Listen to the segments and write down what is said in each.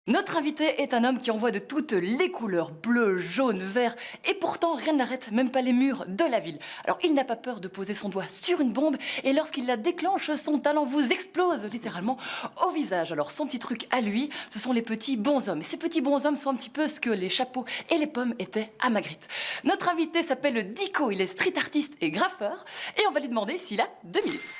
Notre invité est un homme qui envoie de toutes les couleurs, bleu, jaune, vert, et pourtant rien ne l'arrête, même pas les murs de la ville. Alors il n'a pas peur de poser son doigt sur une bombe, et lorsqu'il la déclenche, son talent vous explose littéralement au visage. Alors son petit truc à lui, ce sont les petits bonshommes. Et ces petits bonshommes sont un petit peu ce que les chapeaux et les pommes étaient à Magritte. Notre invité s'appelle Dico, il est street artiste et graffeur, et on va lui demander s'il a 2 minutes.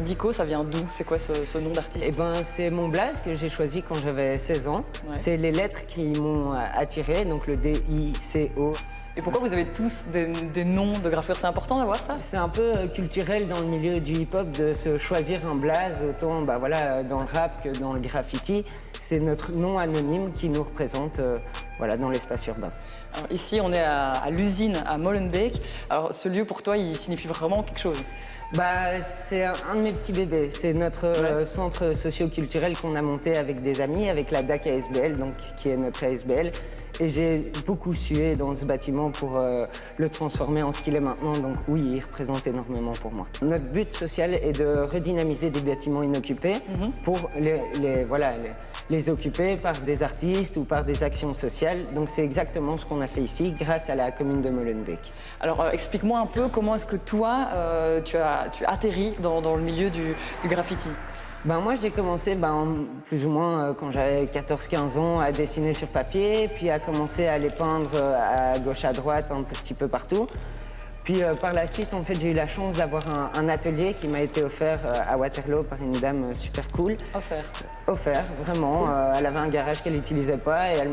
Dico, ça vient d'où? C'est quoi ce nom d'artiste? Eh ben, c'est mon blaze que j'ai choisi quand j'avais 16 ans. Ouais. C'est les lettres qui m'ont attiré, donc le D-I-C-O. Et pourquoi vous avez tous des noms de graffeurs? C'est important d'avoir ça? C'est un peu culturel dans le milieu du hip-hop de se choisir un blaze, autant voilà, dans le rap que dans le graffiti. C'est notre nom anonyme qui nous représente voilà, dans l'espace urbain. Alors, ici, on est à l'usine à Molenbeek. Alors, ce lieu, pour toi, il signifie vraiment quelque chose? C'est un de mes petits bébés. C'est notre centre socio-culturel qu'on a monté avec des amis, avec la DAC ASBL, donc, qui est notre ASBL. Et j'ai beaucoup sué dans ce bâtiment pour le transformer en ce qu'il est maintenant. Donc oui, il représente énormément pour moi. Notre but social est de redynamiser des bâtiments inoccupés pour les occuper par des artistes ou par des actions sociales. Donc c'est exactement ce qu'on a fait ici grâce à la commune de Molenbeek. Alors explique-moi un peu comment est-ce que toi, tu as atterri dans le milieu du graffiti? Moi, j'ai commencé plus ou moins quand j'avais 14-15 ans à dessiner sur papier, puis à commencer à les peindre à gauche, à droite, un petit peu partout. Puis par la suite, en fait, j'ai eu la chance d'avoir un atelier qui m'a été offert à Waterloo par une dame super cool. Offert, vraiment. Cool. Elle avait un garage qu'elle n'utilisait pas et elle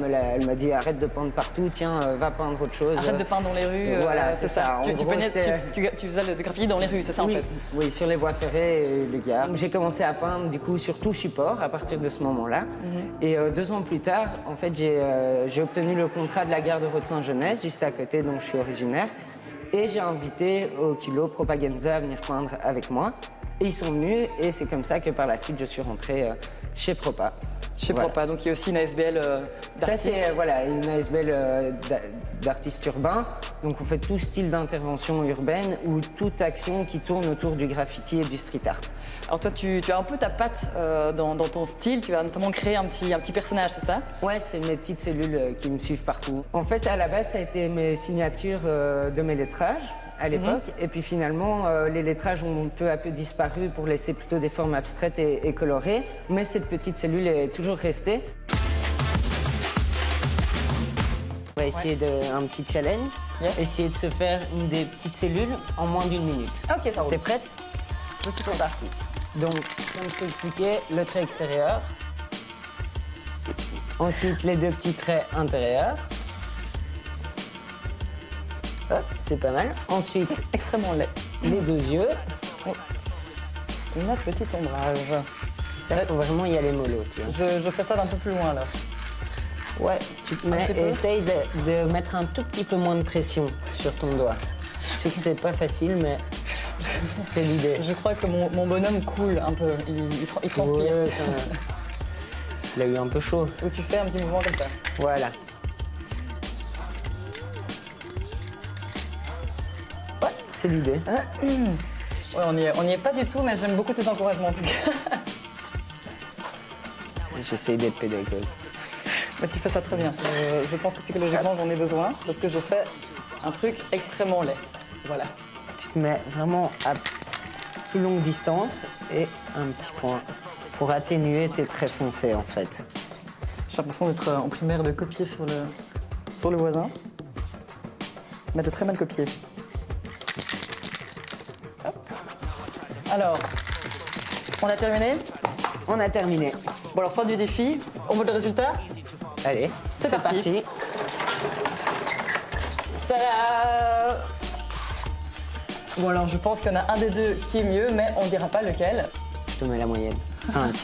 m'a dit arrête de peindre partout, tiens, va peindre autre chose. Arrête de peindre dans les rues. Voilà, c'est ça. Tu faisais le graffiti dans les rues, c'est ça oui, en fait? Oui, sur les voies ferrées et les gares. J'ai commencé à peindre du coup sur tout support à partir de ce moment-là. Et 2 ans plus tard, en fait, j'ai obtenu le contrat de la gare de Rode-Saint-Genès, juste à côté dont je suis originaire. Et j'ai invité au culot Propaganza à venir peindre avec moi. Et ils sont venus et c'est comme ça que par la suite je suis rentré chez Propa. Chez Propa, donc il y a aussi une ASBL d'artistes. Ça c'est une ASBL d'artistes urbains. Donc on fait tout style d'intervention urbaine ou toute action qui tourne autour du graffiti et du street art. Alors toi, tu as un peu ta patte dans ton style, tu vas notamment créer un petit personnage, c'est ça? Ouais, c'est mes petites cellules qui me suivent partout. En fait, à la base, ça a été mes signatures de mes lettrages à l'époque. Et puis finalement, les lettrages ont peu à peu disparu pour laisser plutôt des formes abstraites et colorées. Mais cette petite cellule est toujours restée. On va essayer un petit challenge. Yes. Essayer de se faire une des petites cellules en moins d'1 minute. Ok, ça roule. T'es prête? Je suis parti. Donc, comme je t'ai expliqué, le trait extérieur. Ensuite, les 2 petits traits intérieurs. Hop, c'est pas mal. Ensuite, Extrêmement laid. les 2 yeux. Notre petit ombrage. Ça, faut vraiment y aller mollo, tu vois. Je fais ça d'un peu plus loin, là. Ouais, tu te mets et essaye de mettre un tout petit peu moins de pression sur ton doigt. Je sais que c'est pas facile, mais c'est l'idée. Je crois que mon bonhomme coule un peu, il transpire. Ouais, il a eu un peu chaud. Ou tu fais un petit mouvement comme ça. Voilà. Ouais, c'est l'idée. Ouais, on y est pas du tout, mais j'aime beaucoup tes encouragements en tout cas. J'essaye d'être pédagogue. Mais tu fais ça très bien. Je pense que psychologiquement j'en ai besoin parce que je fais un truc extrêmement laid. Voilà. Tu te mets vraiment à plus longue distance et un petit point pour atténuer tes traits foncés en fait. J'ai l'impression d'être en primaire de copier sur le voisin. Mais de très mal copier. Hop. Alors, on a terminé? On a terminé. Bon alors fin du défi, on veut le résultat? Allez, c'est parti. Tada! Bon alors je pense qu'il y en a un des deux qui est mieux, mais on ne dira pas lequel. Je te mets la moyenne. 5.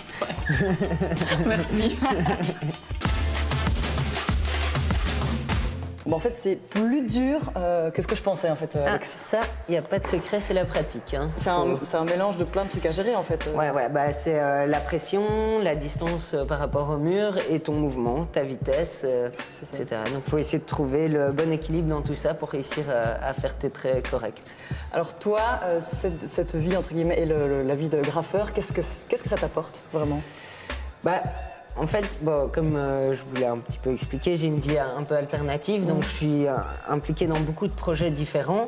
Merci. Bon, en fait, c'est plus dur que ce que je pensais, en fait, Alex. Ça, il n'y a pas de secret, c'est la pratique. Hein. C'est un mélange de plein de trucs à gérer, en fait. Ouais, bah, c'est la pression, la distance par rapport au mur et ton mouvement, ta vitesse, etc. Donc il faut essayer de trouver le bon équilibre dans tout ça pour réussir à faire tes traits corrects. Alors toi, cette vie, entre guillemets, et la vie de graffeur, qu'est-ce que ça t'apporte, vraiment? Bah, en fait, bon, comme je vous l'ai un petit peu expliqué, j'ai une vie un peu alternative, donc je suis impliqué dans beaucoup de projets différents.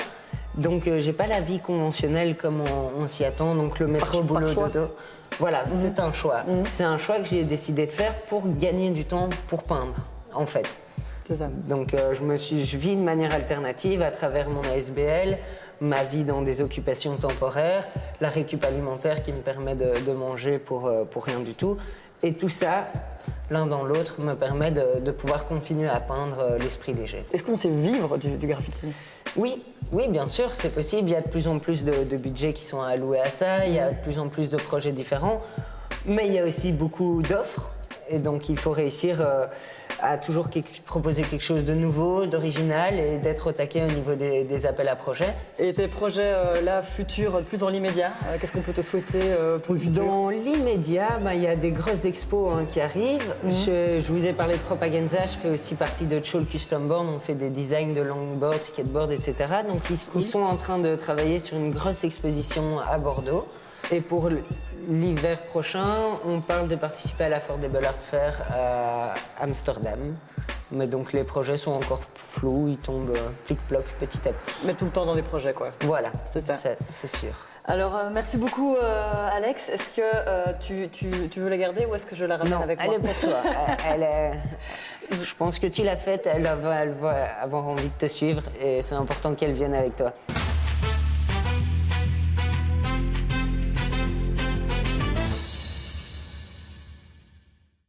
Donc j'ai pas la vie conventionnelle comme on s'y attend, donc le métro boulot dodo. Voilà, c'est un choix. C'est un choix que j'ai décidé de faire pour gagner du temps pour peindre, en fait. C'est ça. Donc je vis de manière alternative à travers mon ASBL, ma vie dans des occupations temporaires, la récup alimentaire qui me permet de manger pour rien du tout. Et tout ça, l'un dans l'autre, me permet de pouvoir continuer à peindre l'esprit léger. Est-ce qu'on sait vivre du graffiti? Oui, bien sûr, c'est possible. Il y a de plus en plus de budgets qui sont alloués à ça, il y a de plus en plus de projets différents. Mais il y a aussi beaucoup d'offres. Et donc, il faut réussir à toujours proposer quelque chose de nouveau, d'original et d'être au taquet au niveau des appels à projets. Et tes projets là, futurs, plus dans l'immédiat, qu'est-ce qu'on peut te souhaiter pour le futur? Dans l'immédiat, il y a des grosses expos qui arrivent. Je vous ai parlé de Propaganza, je fais aussi partie de Chol Custom Board. On fait des designs de longboard, skateboard, etc. Donc, ils sont en train de travailler sur une grosse exposition à Bordeaux. Et pour l'hiver prochain, on parle de participer à l'Affordable Art Fair à Amsterdam. Mais donc les projets sont encore flous, ils tombent plic-ploc petit à petit. Mais tout le temps dans des projets, quoi. Voilà, c'est ça. C'est sûr. Alors, merci beaucoup, Alex. Est-ce que tu veux la garder ou est-ce que je la ramène avec moi? Elle est pour toi. Je pense que tu l'as faite, elle va avoir envie de te suivre et c'est important qu'elle vienne avec toi.